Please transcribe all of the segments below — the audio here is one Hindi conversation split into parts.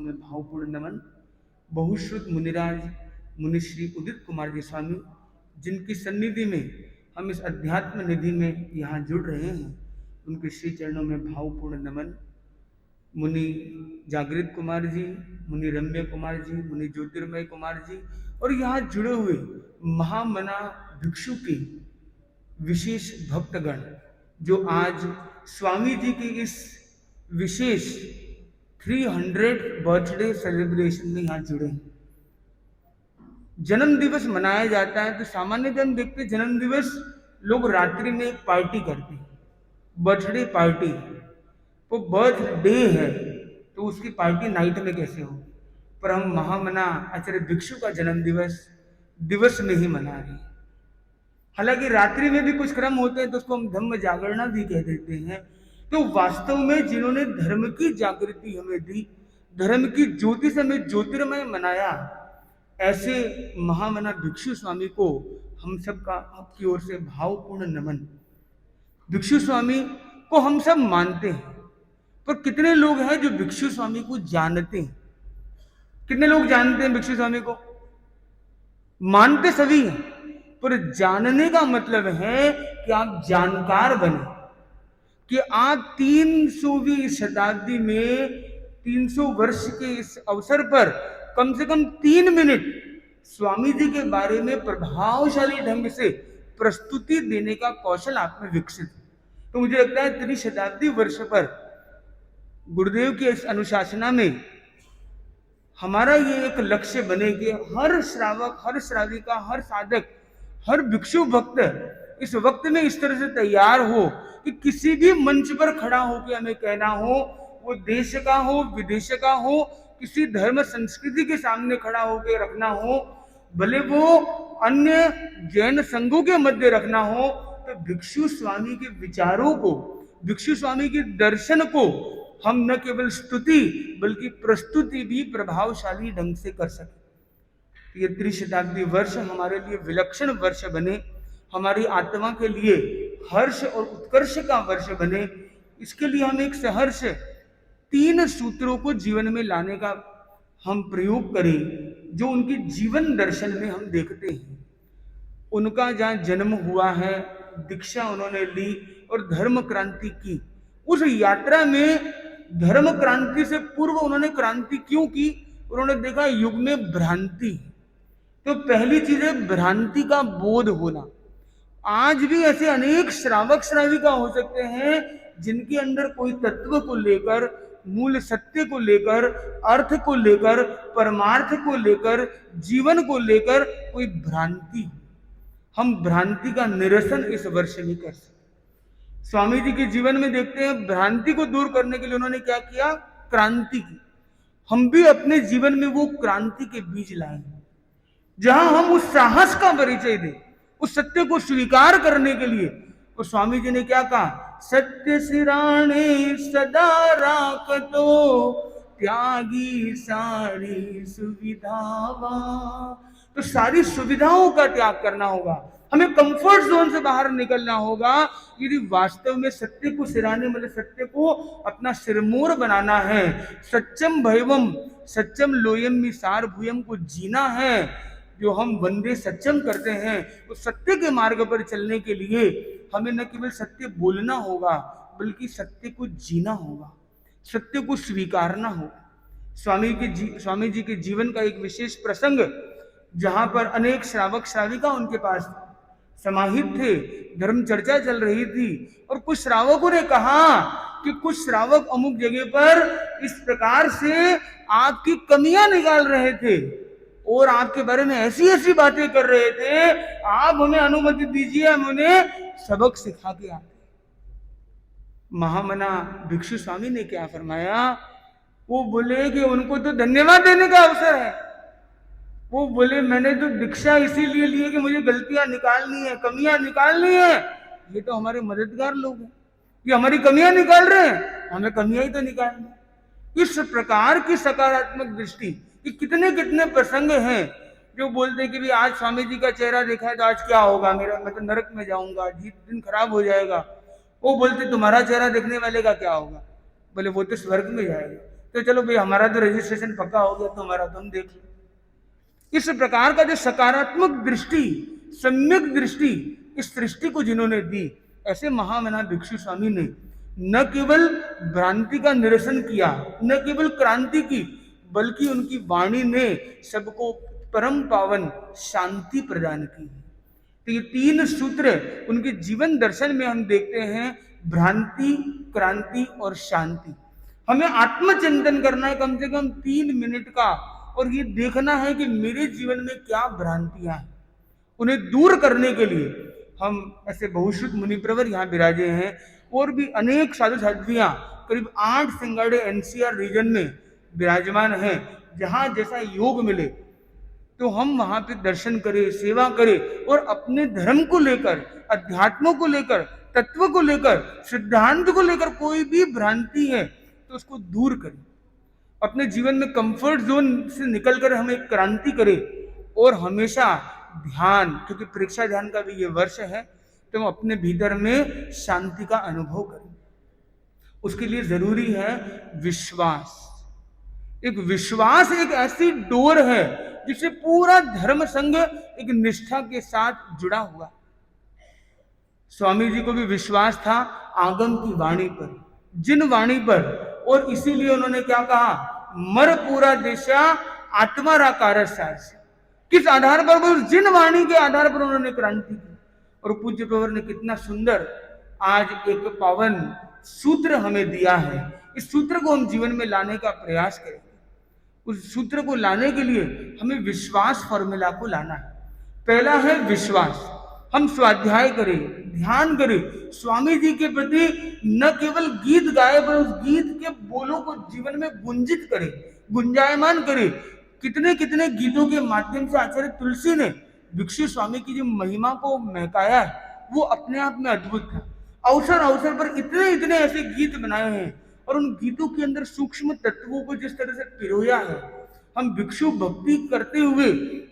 में भावपूर्ण नमन। बहुश्रुत मुनिराज मुनिश्री उदित कुमार जी स्वामी, जिनकी सन्निधि में हम इस अध्यात्म निधि में यहाँ जुड़ रहे हैं, उनके श्री चरणों में भावपूर्ण नमन। मुनि जागृत कुमार जी, मुनि रम्य कुमार जी, मुनि ज्योतिर्मय कुमार जी और यहाँ जुड़े हुए महामना भिक्षु के विशेष भक्तगण जो आज स्वामी जी की इस विशेष 300 बर्थडे सेलिब्रेशन में यहाँ जुड़े हैं। जन्म दिवस मनाया जाता है तो सामान्यतः हम देखते हैं जन्म दिवस लोग रात्रि में एक पार्टी करते हैं, बर्थडे पार्टी। वो बर्थडे है तो उसकी पार्टी नाइट में कैसे हो, पर हम महामना आचार्य भिक्षु का जन्म दिवस में ही मना रहे हैं। हालांकि रात्रि में भी कुछ क्रम होते हैं तो उसको हम धम्म जागरणा भी कह देते हैं। तो वास्तव में जिन्होंने धर्म की जागृति हमें दी, धर्म की ज्योति से हमें ज्योतिर्मय मनाया, ऐसे महामना भिक्षु स्वामी को हम सब का आपकी ओर से भावपूर्ण नमन। भिक्षु स्वामी को हम सब मानते हैं, पर कितने लोग हैं जो भिक्षु स्वामी को जानते हैं? कितने लोग जानते हैं भिक्षु स्वामी को? मानते सभी हैं, पर जानने का मतलब है कि आप जानकार बने, कि आप 300वीं शताब्दी में 300 वर्ष के इस अवसर पर कम से कम 3 मिनट स्वामी जी के बारे में प्रभावशाली ढंग से प्रस्तुति देने का कौशल आप में विकसित है। तो मुझे लगता है 3 शताब्दी वर्ष पर गुरुदेव की इस अनुशासना में हमारा ये एक लक्ष्य बने कि हर श्रावक, हर श्राविका, हर साधक, हर भिक्षु भक्त इस वक्त में इस तरह से तैयार हो कि किसी भी मंच पर खड़ा होकर हमें कहना हो, वो देश का हो, विदेश का हो, किसी धर्म संस्कृति के सामने खड़ा होकर रखना हो, भले वो अन्य जैन संघों के मध्य रखना हो, तो भिक्षु स्वामी के विचारों को, भिक्षु स्वामी के दर्शन को हम न केवल स्तुति बल्कि प्रस्तुति भी प्रभावशाली ढंग से कर सके। ये त्रिशताब्दी वर्ष हमारे लिए विलक्षण वर्ष बने, हमारी आत्मा के लिए हर्ष और उत्कर्ष का वर्ष बने। इसके लिए हम एक सहर्ष 3 सूत्रों को जीवन में लाने का हम प्रयोग करें, जो उनके जीवन दर्शन में हम देखते हैं। उनका जहाँ जन्म हुआ है, दीक्षा उन्होंने ली और धर्म क्रांति की, उस यात्रा में धर्म क्रांति से पूर्व उन्होंने क्रांति क्यों की? उन्होंने देखा युग में भ्रांति, तो पहली चीज है भ्रांति का बोध होना। आज भी ऐसे अनेक श्रावक श्राविका हो सकते हैं जिनके अंदर कोई तत्व को लेकर, मूल सत्य को लेकर, अर्थ को लेकर, परमार्थ को लेकर, जीवन को लेकर कोई भ्रांति। हम भ्रांति का निरसन इस वर्ष में कर सकते। स्वामी जी के जीवन में देखते हैं भ्रांति को दूर करने के लिए उन्होंने क्या किया? क्रांति की। हम भी अपने जीवन में वो क्रांति के बीज लाए, जहां हम उस साहस का परिचय दें, उस सत्य को स्वीकार करने के लिए। तो स्वामी जी ने क्या कहा? सत्य सिराणे सदा राखतो, त्यागी सारी सुविधावा। तो सारी सुविधाओं का त्याग करना होगा, हमें कंफर्ट जोन से बाहर निकलना होगा यदि वास्तव में सत्य को सिराने, मतलब सत्य को अपना सिरमोर बनाना है। सत्यम भैवम सत्यम लोयम सारभूयम को जीना है, जो हम वंदे सत्यम करते हैं। तो सत्य के मार्ग पर चलने के लिए हमें न केवल सत्य बोलना होगा बल्कि सत्य को जीना होगा, सत्य को स्वीकारना होगा। स्वामी जी के जीवन का एक विशेष प्रसंग, जहां पर अनेक श्रावक श्राविका उनके पास समाहित थे, धर्म चर्चा चल रही थी, और कुछ श्रावकों ने कहा कि कुछ श्रावक अमुक जगह पर इस प्रकार से आपकी कमियां निकाल रहे थे और आपके बारे में ऐसी ऐसी बातें कर रहे थे, आप हमें अनुमति दीजिए, हम उन्हें सबक सिखा के आते। महामना भिक्षु स्वामी ने क्या फरमाया? वो बोले कि उनको तो धन्यवाद देने का अवसर है। वो बोले मैंने तो दीक्षा इसीलिए ली है कि मुझे गलतियां निकालनी है, कमियां निकालनी है। ये तो हमारे मददगार लोग हैं, ये हमारी कमियां निकाल रहे हैं, हमें कमियां ही तो निकालनी। इस प्रकार की सकारात्मक दृष्टि, कि कितने कितने प्रसंग हैं जो बोलते हैं कि भी आज स्वामी जी का चेहरा देखा है तो आज क्या होगा मेरा, मैं तो नरक में जाऊंगा, दिन खराब हो जाएगा। वो बोलते तुम्हारा चेहरा देखने वाले का क्या होगा? बोले वो तो स्वर्ग में जाएगा। तो चलो भाई हमारा तो रजिस्ट्रेशन पक्का हो गया, तो हमारा तुम देख लो। इस प्रकार का जो सकारात्मक दृष्टि, सम्यक दृष्टि इस सृष्टि को जिन्होंने दी, ऐसे महामना भिक्षु स्वामी ने न केवल भ्रांति का निरसन किया, न केवल क्रांति की, बल्कि उनकी वाणी ने सबको परम पावन शांति प्रदान की। तो ये तीन सूत्र उनके जीवन दर्शन में हम देखते हैं, भ्रांति, क्रांति और शांति। हमें आत्मचिंतन करना है कम से कम 3 मिनट का, और ये देखना है कि मेरे जीवन में क्या भ्रांतियां हैं, उन्हें दूर करने के लिए हम ऐसे बहुश्रुत मुनि प्रवर यहाँ विराजे हैं, और भी अनेक साधु साध्वियां करीब 8 सिंगाड़े एनसीआर रीजन में विराजमान हैं। जहां जैसा योग मिले तो हम वहां पे दर्शन करें, सेवा करें, और अपने धर्म को लेकर, अध्यात्म को लेकर, तत्व को लेकर, सिद्धांत को लेकर कोई भी भ्रांति है तो उसको दूर करें। अपने जीवन में कंफर्ट जोन से निकलकर हम एक क्रांति करें, और हमेशा ध्यान, क्योंकि परीक्षा ध्यान का भी ये वर्ष है, तो हम अपने भीतर में शांति का अनुभव करें। उसके लिए जरूरी है विश्वास। एक विश्वास एक ऐसी डोर है जिससे पूरा धर्म संघ एक निष्ठा के साथ जुड़ा हुआ। स्वामी जी को भी विश्वास था आगम की वाणी पर, जिन वाणी पर, और इसीलिए उन्होंने क्या कहा, मर पूरा देशा आत्मा राकार सार से। किस आधार पर? बोल, जिन वाणी के आधार पर उन्होंने क्रांति की। और पूज्य प्रवर ने कितना सुंदर आज एक पावन सूत्र हमें दिया है। इस सूत्र को हम जीवन में लाने का प्रयास करेंगे। उस सूत्र को लाने के लिए हमें विश्वास फॉर्मूला को लाना है। पहला है विश्वास। हम स्वाध्याय करें, ध्यान करें, स्वामी जी के प्रति न केवल गीत गाए, पर उस गीत के बोलों को जीवन में गुंजित करें, गुंजायमान करें। कितने कितने गीतों के माध्यम से आचार्य तुलसी ने भिक्षु स्वामी की जो महिमा को महकाया है, वो अपने आप में अद्भुत था। अवसर अवसर पर इतने इतने ऐसे गीत बनाए हैं, और उन गीतों के अंदर सूक्ष्म तत्वों को जिस तरह से पिरोया है, हम भिक्षु भक्ति करते हुए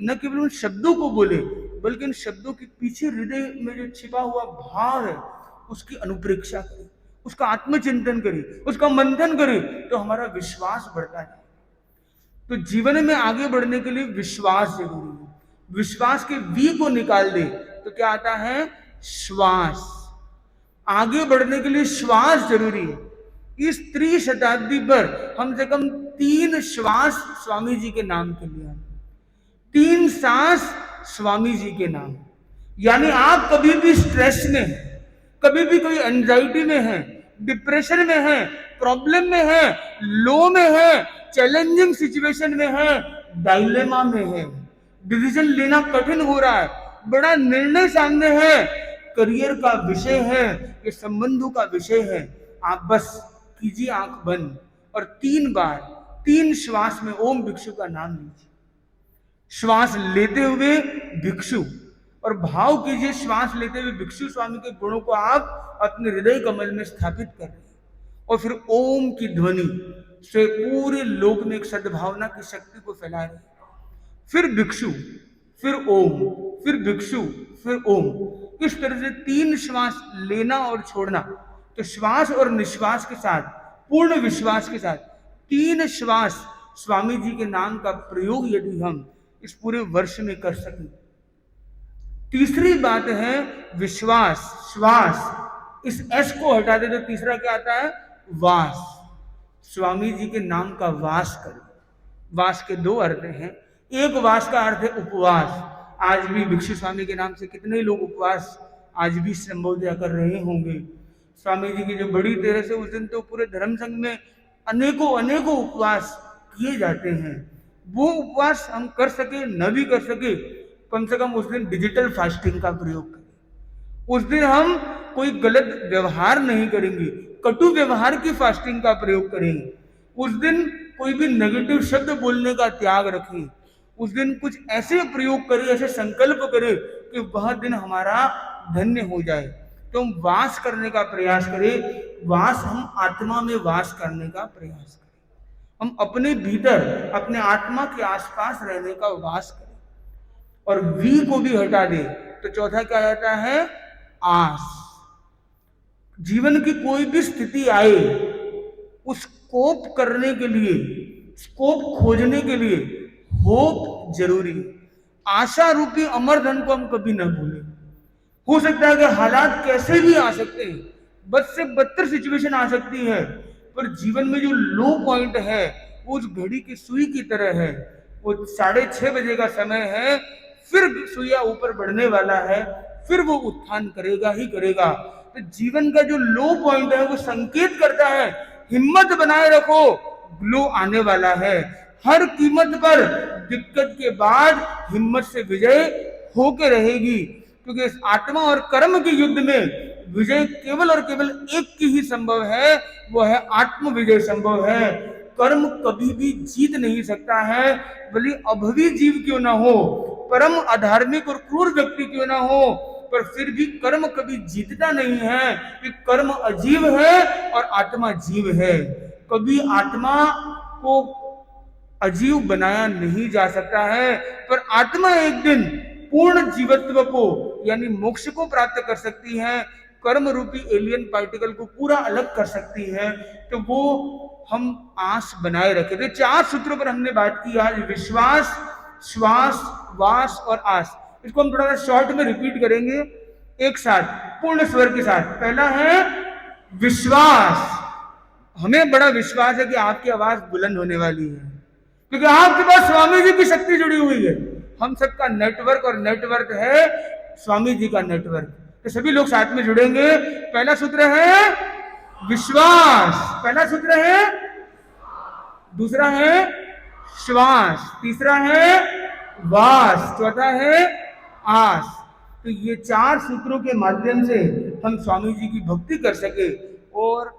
न केवल उन शब्दों को बोले, बल्कि इन शब्दों के पीछे हृदय में जो छिपा हुआ भाव है उसकी अनुप्रेक्षा करें, उसका आत्मचिंतन करें, उसका मंथन करें, तो हमारा विश्वास बढ़ता है। तो जीवन में आगे बढ़ने के लिए विश्वास जरूरी है। विश्वास के वी को निकाल दे तो क्या आता है? श्वास। आगे बढ़ने के लिए श्वास जरूरी है। इस त्रिशताब्दी पर कम से कम 3 श्वास स्वामी जी के नाम के लिए, 3 सांस स्वामी जी के नाम। यानी आप कभी भी स्ट्रेस में है, कभी भी कोई एंजाइटी में है, डिप्रेशन में है, प्रॉब्लम में है, लो में है, चैलेंजिंग सिचुएशन में है, डायलेमा में है, डिसीजन लेना कठिन हो रहा है, बड़ा निर्णय सामने है, करियर का विषय है, ये संबंधों का विषय है, आप बस कीजिए आंख बंद और 3 बार 3 श्वास में ओम भिक्षु का नाम लीजिए। श्वास लेते हुए भिक्षु, और भाव कीजिए श्वास लेते हुए भिक्षु स्वामी के गुणों को आप अपने हृदय कमल में स्थापित कर रहे हैं, और फिर ओम की ध्वनि से पूरे लोक में एक सद्भावना की शक्ति को फैला रहे हैं। फिर भिक्षु, फिर ओम, फिर भिक्षु, फिर ओम। इस तरह से 3 श्वास लेना और छोड़ना। तो श्वास और निश्वास के साथ, पूर्ण विश्वास के साथ 3 श्वास स्वामी जी के नाम का प्रयोग यदि हम इस पूरे वर्ष में कर सकें। तीसरी बात है विश्वास, श्वास। इस एस को हटा दे तो तीसरा क्या आता है? वास। स्वामी जी के नाम का वास करें। वास के 2 अर्थ हैं। एक वास का अर्थ है उपवास। आज भी भिक्षु स्वामी के नाम से कितने लोग उपवास आज भी संबोधित कर रहे होंगे। स्वामी जी की जो बड़ी तेरस है, उस दिन तो पूरे धर्म संघ में अनेकों अनेकों उपवास किए जाते हैं। वो उपवास हम कर सके न भी कर सके, कम से कम उस दिन डिजिटल फास्टिंग का प्रयोग करें। उस दिन हम कोई गलत व्यवहार नहीं करेंगे, कटु व्यवहार की फास्टिंग का प्रयोग करेंगे। उस दिन कोई भी नेगेटिव शब्द बोलने का त्याग रखें। उस दिन कुछ ऐसे प्रयोग करें, ऐसे संकल्प करें कि वह दिन हमारा धन्य हो जाए। तो हम वास करने का प्रयास करें। वास, हम आत्मा में वास करने का प्रयास करें। हम अपने भीतर, अपने आत्मा के आसपास रहने का वास करें। और वी को भी हटा दे तो चौथा क्या आता है? आस। जीवन की कोई भी स्थिति आए, उस स्कोप करने के लिए, स्कोप खोजने के लिए होप जरूरी है। आशा रूपी अमर धन को हम कभी ना भूलें। हो सकता है कि हालात कैसे भी आ सकते हैं, बद से बदतर सिचुएशन आ सकती है, पर जीवन में जो लो पॉइंट है वो उस घड़ी की सुई की तरह है। वो 6:30 बजे का समय है, फिर सुइया ऊपर बढ़ने वाला है, फिर वो उत्थान करेगा ही करेगा। तो जीवन का जो लो पॉइंट है वो संकेत करता है हिम्मत बनाए रखो, ग्लो आने वाला है। हर कीमत पर दिक्कत के बाद हिम्मत से विजय होके रहेगी, क्योंकि इस आत्मा और कर्म के युद्ध में विजय केवल और केवल एक की ही संभव है, वो है आत्म विजय संभव है। कर्म कभी भी जीत नहीं सकता है, भले अभवी जीव क्यों ना हो, परम अधार्मिक और क्रूर व्यक्ति क्यों ना हो, पर फिर भी कर्म कभी जीतता नहीं है, कि कर्म अजीव है और आत्मा जीव है। कभी आत्मा को अजीव बनाया नहीं जा सकता है, पर आत्मा एक दिन पूर्ण जीवत्व को यानी मोक्ष को प्राप्त कर सकती है, कर्म रूपी एलियन पार्टिकल को पूरा अलग कर सकती है। तो वो हम आस बनाए रखे थे। 4 सूत्रों पर हमने बात की आज, विश्वास, श्वास, वास और आस। इसको हम थोड़ा सा शॉर्ट में रिपीट करेंगे एक साथ, पूर्ण स्वर के साथ। पहला है विश्वास। हमें बड़ा विश्वास है कि आपकी आवाज बुलंद होने वाली है, क्योंकि आपके पास स्वामी जी की शक्ति जुड़ी हुई है। हम सबका नेटवर्क और नेटवर्क है स्वामी जी का नेटवर्क। तो सभी लोग साथ में जुड़ेंगे। पहला सूत्र है विश्वास, पहला सूत्र है, दूसरा है श्वास, तीसरा है वास, चौथा है आस। तो ये 4 सूत्रों के माध्यम से हम स्वामी जी की भक्ति कर सके। और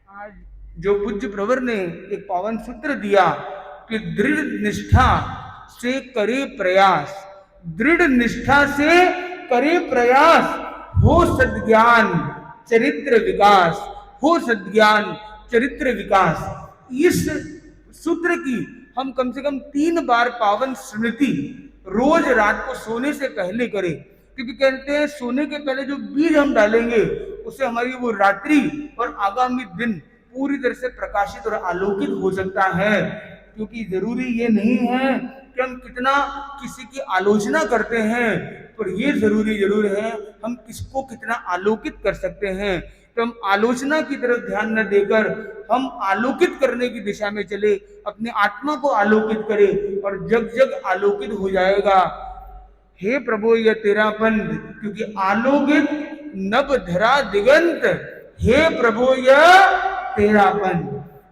आज जो पूज्य प्रवर ने एक पावन सूत्र दिया कि दृढ़ निष्ठा से करे प्रयास, दृढ़ निष्ठा से करे प्रयास, हो सद्ज्ञान चरित्र विकास, हो सद्ज्ञान चरित्र विकास। इस सूत्र की हम कम से कम 3 बार पावन स्मृति रोज रात को सोने से पहले करें, क्योंकि कहते हैं सोने के पहले जो बीज हम डालेंगे उससे हमारी वो रात्रि और आगामी दिन पूरी तरह से प्रकाशित और आलोकित हो सकता है। क्योंकि जरूरी ये नहीं है कि हम कितना किसी की आलोचना करते हैं, पर ये जरूरी जरूर है हम किसको कितना आलोकित कर सकते हैं। तो हम आलोचना की तरफ ध्यान न देकर हम आलोकित करने की दिशा में चले, अपने आत्मा को आलोकित करें और जग जग आलोकित हो जाएगा। हे प्रभु यह तेरापन, क्योंकि आलोकित नभ धरा दिगंत, हे प्रभु यह तेरापन।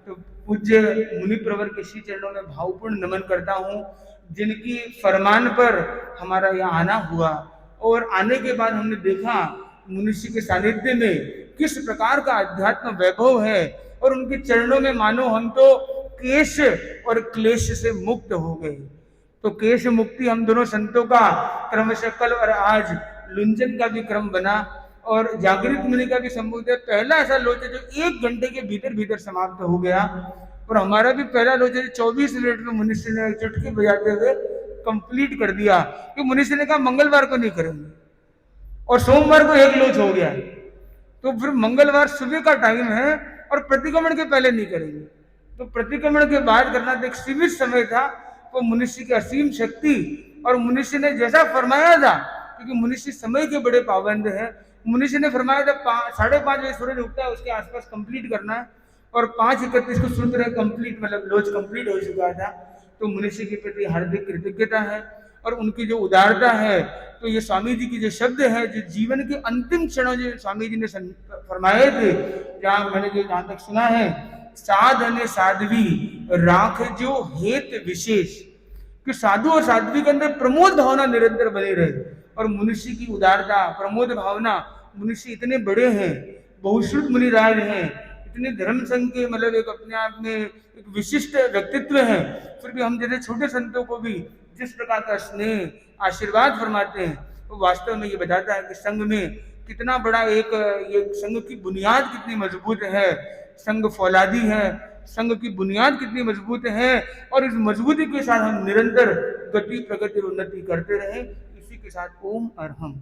तो पूज्य मुनि प्रवर के श्री चरणों में भावपूर्ण नमन करता हूँ, जिनकी फरमान पर हमारा यहाँ आना हुआ। और आने के बाद हमने देखा मनुष्य के सानिध्य में किस प्रकार का अध्यात्म वैभव है, और उनके चरणों में मानो हम तो केश और क्लेश से मुक्त हो गए। तो केश मुक्ति हम दोनों संतों का क्रमशः कल और आज लुंजन का भी क्रम बना, और जागृत मुनि का भी संबोध है। पहला ऐसा लोचा जो 1 घंटे के भीतर भीतर समाप्त हो गया, और हमारा भी पहला लोचा 24 मिनट में मनुष्य ने चुटकी बजाते हुए कंप्लीट कर दिया। कि मनुष्य ने कहा मंगलवार को नहीं करेंगे, और सोमवार को 1 लोच हो गया, तो फिर मंगलवार सुबह का टाइम है और प्रतिक्रमण के पहले नहीं करेंगे। तो प्रतिक्रमण के बाद करना तो एक सीमित समय था, वो मनुष्य की असीम शक्ति, और मनुष्य ने जैसा फरमाया था, क्योंकि मनुष्य समय के बड़े पाबंद है, मनुष्य ने फरमाया था 5:30 बजे सूरज उगता है उसके आसपास कंप्लीट करना है, और 5:31 को सूत्र कंप्लीट, मतलब लोच कंप्लीट हो चुका था। तो मनुष्य के प्रति हार्दिक कृतज्ञता है, और उनकी जो उदारता है। तो ये स्वामी जी की जो शब्द है, जो जीवन के अंतिम क्षणों जो स्वामी जी ने फरमाए थे, जहाँ मैंने जो जहाँ तक सुना है, साधन साध्वी राख जो हेत विशेष, कि साधु और साध्वी के अंदर प्रमोद भावना निरंतर बने रहे, और मनुष्य की उदारता प्रमोद भावना। मनुष्य इतने बड़े हैं, बहुश्रुत मुनिराज हैं, इतने धर्म संघ के मतलब एक अपने आप में एक विशिष्ट व्यक्तित्व है, फिर भी हम जैसे छोटे संतों को भी जिस प्रकार का स्नेह आशीर्वाद फरमाते हैं, वो वास्तव में ये बताता है कि संघ में कितना बड़ा एक ये संघ की बुनियाद कितनी मजबूत है, संघ फौलादी है, संघ की बुनियाद कितनी मजबूत है, और इस मजबूती के साथ हम निरंतर गति प्रगति और उन्नति करते रहे। इसी के साथ ओम अरहम।